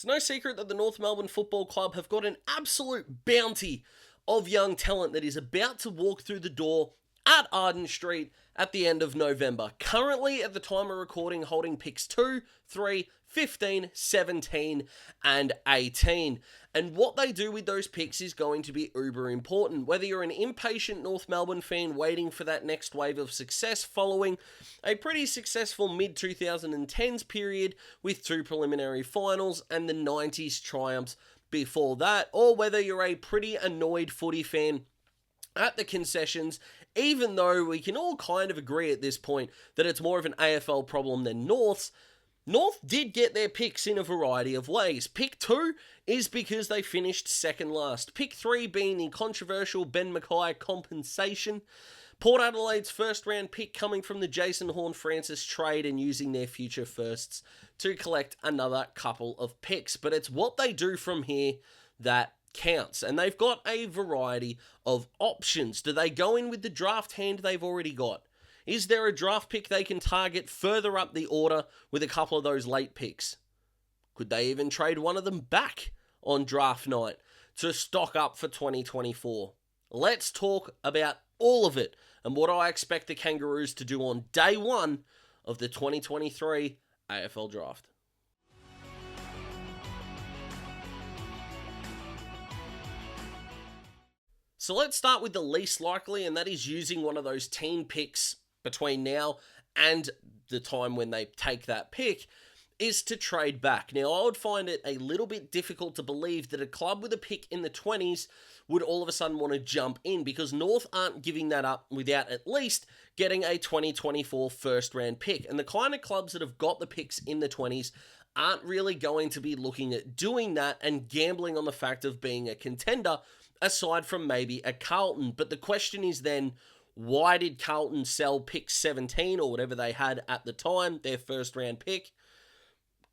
It's no secret that the North Melbourne Football Club have got an absolute bounty of young talent that is about to walk through the door at Arden Street at the end of November. Currently, at the time of recording, holding picks 2, 3, 15, 17, and 18. And what they do with those picks is going to be uber important. Whether you're an impatient North Melbourne fan waiting for that next wave of success following a pretty successful mid-2010s period with 2 preliminary finals and the 90s triumphs before that, or whether you're a pretty annoyed footy fan at the concessions, even though we can all kind of agree at this point that it's more of an AFL problem than North's, North did get their picks in a variety of ways. Pick 2 is because they finished second last. Pick 3 being the controversial Ben Mackay compensation. Port Adelaide's first round pick coming from the Jason Horne-Francis trade and using their future firsts to collect another couple of picks. But it's what they do from here that counts. And they've got a variety of options. Do they go in with the draft hand they've already got? Is there a draft pick they can target further up the order with a couple of those late picks? Could they even trade one of them back on draft night to stock up for 2024? Let's talk about all of it and what I expect the Kangaroos to do on day one of the 2023 AFL Draft. So let's start with the least likely, and that is using one of those team picks between now and the time when they take that pick, is to trade back. Now, I would find it a little bit difficult to believe that a club with a pick in the 20s would all of a sudden want to jump in, because North aren't giving that up without at least getting a 2024 first round pick. And the kind of clubs that have got the picks in the 20s aren't really going to be looking at doing that and gambling on the fact of being a contender, aside from maybe a Carlton. But the question is then, why did Carlton sell pick 17 or whatever they had at the time, their first round pick,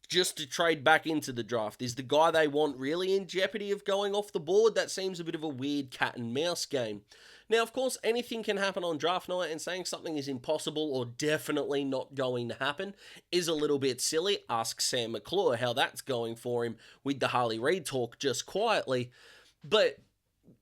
just to trade back into the draft? Is the guy they want really in jeopardy of going off the board? That seems a bit of a weird cat and mouse game. Now, of course, anything can happen on draft night, and saying something is impossible or definitely not going to happen is a little bit silly. Ask Sam McClure how that's going for him with the Harley Reid talk just quietly. But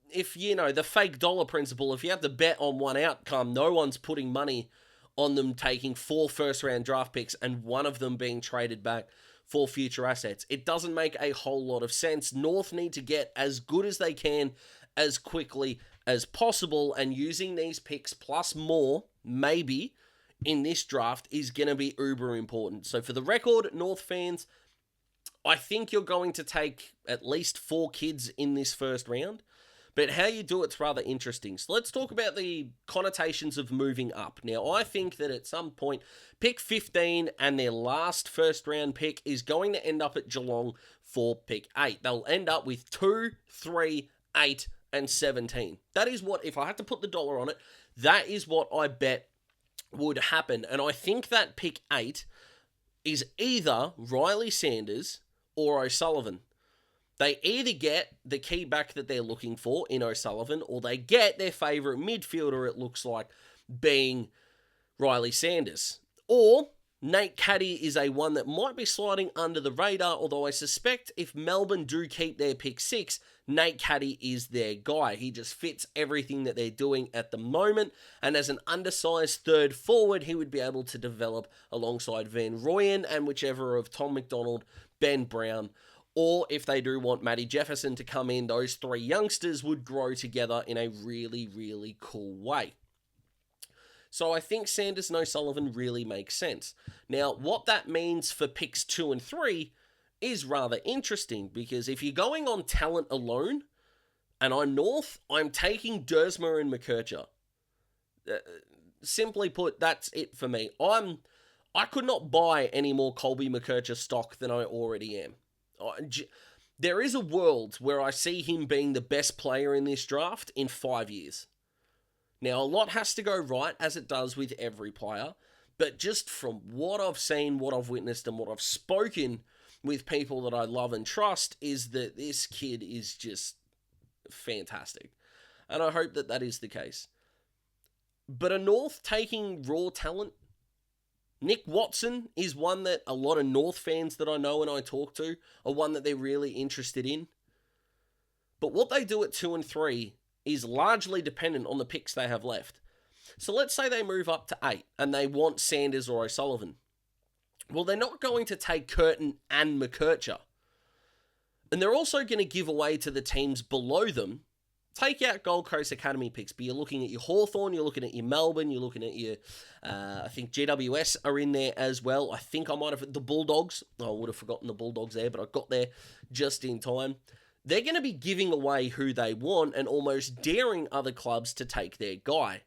if, you know, the fake dollar principle, if you have to bet on one outcome, no one's putting money on them taking 4 first-round draft picks and one of them being traded back for future assets. It doesn't make a whole lot of sense. North need to get as good as they can as quickly as possible, and using these picks plus more, maybe, in this draft is going to be uber important. So for the record, North fans, I think you're going to take at least 4 kids in this first round. But how you do it's rather interesting. So let's talk about the connotations of moving up. Now, I think that at some point, pick 15 and their last first round pick is going to end up at Geelong for pick 8. They'll end up with 2, 3, 8, and 17. That is what, if I had to put the dollar on it, that is what I bet would happen. And I think that pick 8 is either Riley Sanders or O'Sullivan. They either get the key back that they're looking for in O'Sullivan, or they get their favourite midfielder, it looks like, being Riley Sanders. Or Nate Caddy is a one that might be sliding under the radar, although I suspect if Melbourne do keep their pick 6, Nate Caddy is their guy. He just fits everything that they're doing at the moment, and as an undersized third forward, he would be able to develop alongside Van Rooyen and whichever of Tom McDonald, Ben Brown, or if they do want Matty Jefferson to come in, those 3 youngsters would grow together in a really, really cool way. So I think Sanders and O'Sullivan really makes sense. Now, what that means for picks 2 and 3 is rather interesting, because if you're going on talent alone, and I'm North, I'm taking Dersma and McKercher. Simply put, that's it for me. I could not buy any more Colby McKercher stock than I already am. There is a world where I see him being the best player in this draft in 5 years. Now, a lot has to go right, as it does with every player, but just from what I've seen, what I've witnessed, and what I've spoken with people that I love and trust, is that this kid is just fantastic. And I hope that that is the case. But are North taking raw talent? Nick Watson is one that a lot of North fans that I know and I talk to are one that they're really interested in. But what they do at 2 and 3 is largely dependent on the picks they have left. So let's say they move up to 8 and they want Sanders or O'Sullivan. Well, they're not going to take Curtin and McKercher. And they're also going to give away to the teams below them. Take out Gold Coast Academy picks, but you're looking at your Hawthorn, you're looking at your Melbourne, you're looking at your, I think GWS are in there as well. I think I might have, the Bulldogs. I would have forgotten the Bulldogs there, but I got there just in time. They're going to be giving away who they want and almost daring other clubs to take their guy.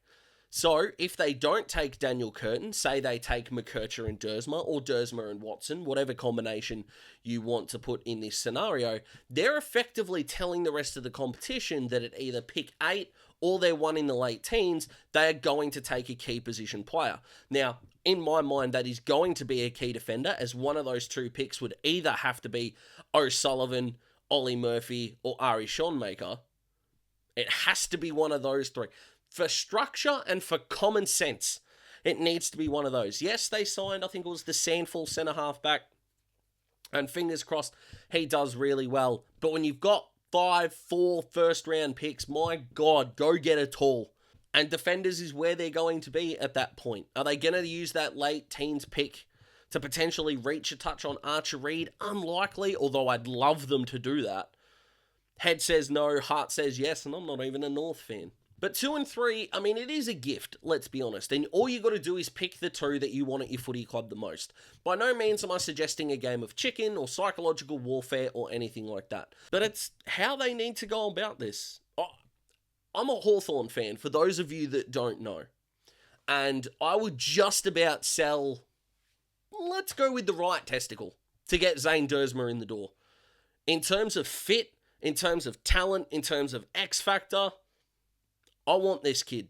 So, if they don't take Daniel Curtin, say they take McKercher and Dersma, or Dersma and Watson, whatever combination you want to put in this scenario, they're effectively telling the rest of the competition that at either pick 8 or they're one in the late teens, they are going to take a key position player. Now, in my mind, that is going to be a key defender, as one of those two picks would either have to be O'Sullivan, Ollie Murphy, or Ari Schoenmaker. It has to be one of those three. For structure and for common sense, it needs to be one of those. Yes, they signed, I think it was the Sandful centre-half back, and fingers crossed he does really well. But when you've got 4 first-round picks, my God, go get a tall. And defenders is where they're going to be at that point. Are they going to use that late teens pick to potentially reach a touch on Archer Reed? Unlikely, although I'd love them to do that. Head says no, heart says yes, and I'm not even a North fan. But 2 and 3, I mean, it is a gift, let's be honest. And all you got to do is pick the two that you want at your footy club the most. By no means am I suggesting a game of chicken or psychological warfare or anything like that. But it's how they need to go about this. I'm a Hawthorn fan, for those of you that don't know. And I would just about sell, let's go with the right testicle, to get Zane Dersma in the door. In terms of fit, in terms of talent, in terms of X factor, I want this kid.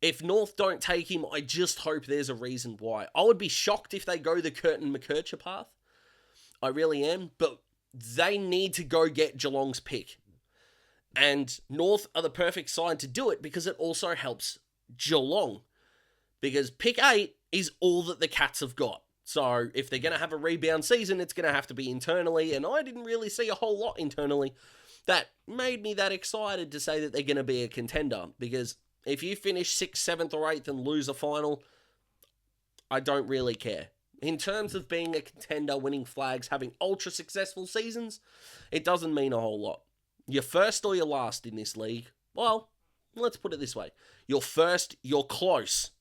If North don't take him, I just hope there's a reason why. I would be shocked if they go the Curtin McKercher path. I really am. But they need to go get Geelong's pick. And North are the perfect side to do it because it also helps Geelong. Because pick 8 is all that the Cats have got. So if they're going to have a rebound season, it's going to have to be internally. And I didn't really see a whole lot internally that made me that excited to say that they're going to be a contender. Because if you finish 6th, 7th, or 8th and lose a final, I don't really care. In terms of being a contender, winning flags, having ultra successful seasons, it doesn't mean a whole lot. You're first or you're last in this league. Well, let's put it this way. You're first, you're close,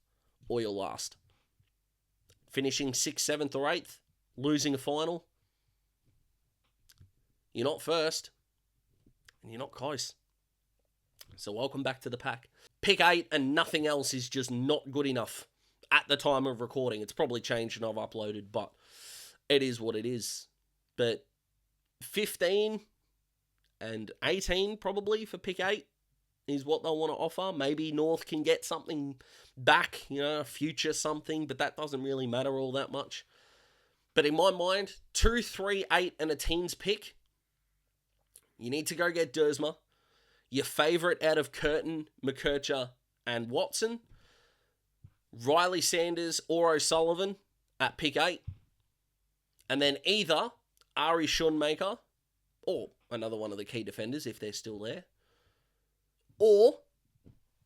or you're last. Finishing 6th, 7th, or 8th, losing a final, you're not first. And you're not close. So welcome back to the pack. Pick 8 and nothing else is just not good enough at the time of recording. It's probably changed and I've uploaded, but it is what it is. But 15 and 18 probably for pick 8 is what they'll want to offer. Maybe North can get something back, a future something, but that doesn't really matter all that much. But in my mind, 2, 3, 8 and a teens pick, you need to go get Dersma. Your favourite out of Curtin, McKercher, and Watson. Riley Sanders or O'Sullivan at pick 8. And then either Ari Schoenmaker, or another one of the key defenders if they're still there, or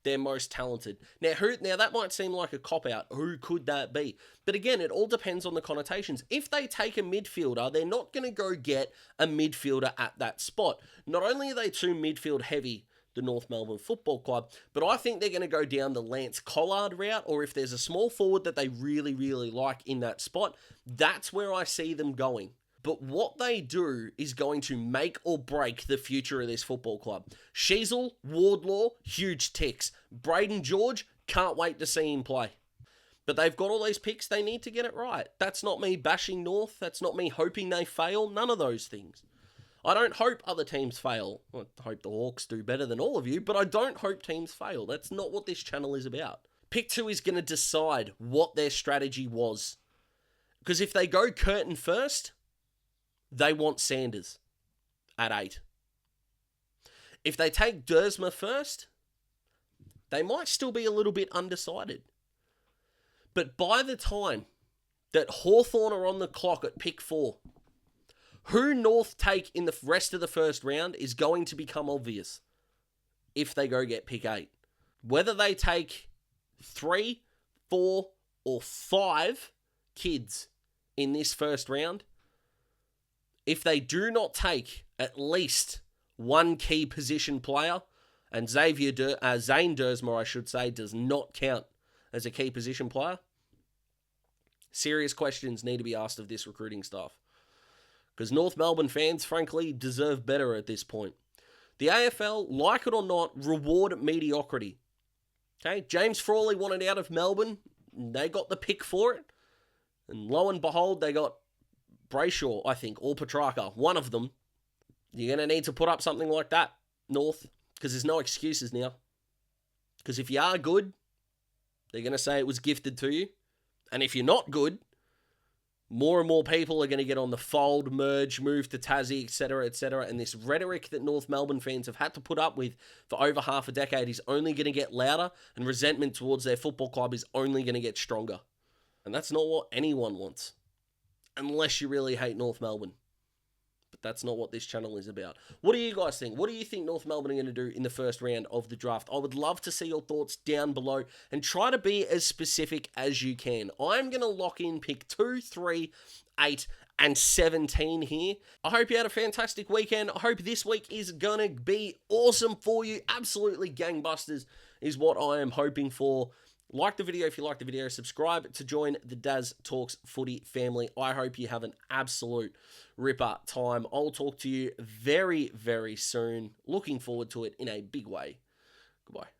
their most talented. Now that might seem like a cop-out. Who could that be? But again, it all depends on the connotations. If they take a midfielder, they're not going to go get a midfielder at that spot. Not only are they too midfield heavy, the North Melbourne Football Club, but I think they're going to go down the Lance Collard route, or if there's a small forward that they really, really like in that spot, that's where I see them going. But what they do is going to make or break the future of this football club. Sheasel, Wardlaw, huge ticks. Braden George, can't wait to see him play. But they've got all these picks, they need to get it right. That's not me bashing North, that's not me hoping they fail, none of those things. I don't hope other teams fail. I hope the Hawks do better than all of you, but I don't hope teams fail. That's not what this channel is about. Pick 2 is going to decide what their strategy was. Because if they go Curtin first, they want Sanders at 8. If they take Dersma first, they might still be a little bit undecided. But by the time that Hawthorn are on the clock at pick 4, who North take in the rest of the first round is going to become obvious if they go get pick 8. Whether they take 3, 4, or 5 kids in this first round, if they do not take at least one key position player, and Zane Dersmer, I should say, does not count as a key position player, serious questions need to be asked of this recruiting staff. Because North Melbourne fans, frankly, deserve better at this point. The AFL, like it or not, reward mediocrity. Okay, James Frawley wanted out of Melbourne. They got the pick for it. And lo and behold, they got Brayshaw, I think, or Petrarca. One of them. You're going to need to put up something like that, North, because there's no excuses now. Because if you are good, they're going to say it was gifted to you. And if you're not good, more and more people are going to get on the fold, merge, move to Tassie, etc., etc. And this rhetoric that North Melbourne fans have had to put up with for over half a decade is only going to get louder, and resentment towards their football club is only going to get stronger. And that's not what anyone wants, unless you really hate North Melbourne. But that's not what this channel is about. What do you guys think? What do you think North Melbourne are going to do in the first round of the draft? I would love to see your thoughts down below, and try to be as specific as you can. I'm going to lock in pick 2, 3, 8, and 17 here. I hope you had a fantastic weekend. I hope this week is going to be awesome for you. Absolutely gangbusters is what I am hoping for. Like the video if you like the video. Subscribe to join the Daz Talks Footy family. I hope you have an absolute ripper time. I'll talk to you very, very soon. Looking forward to it in a big way. Goodbye.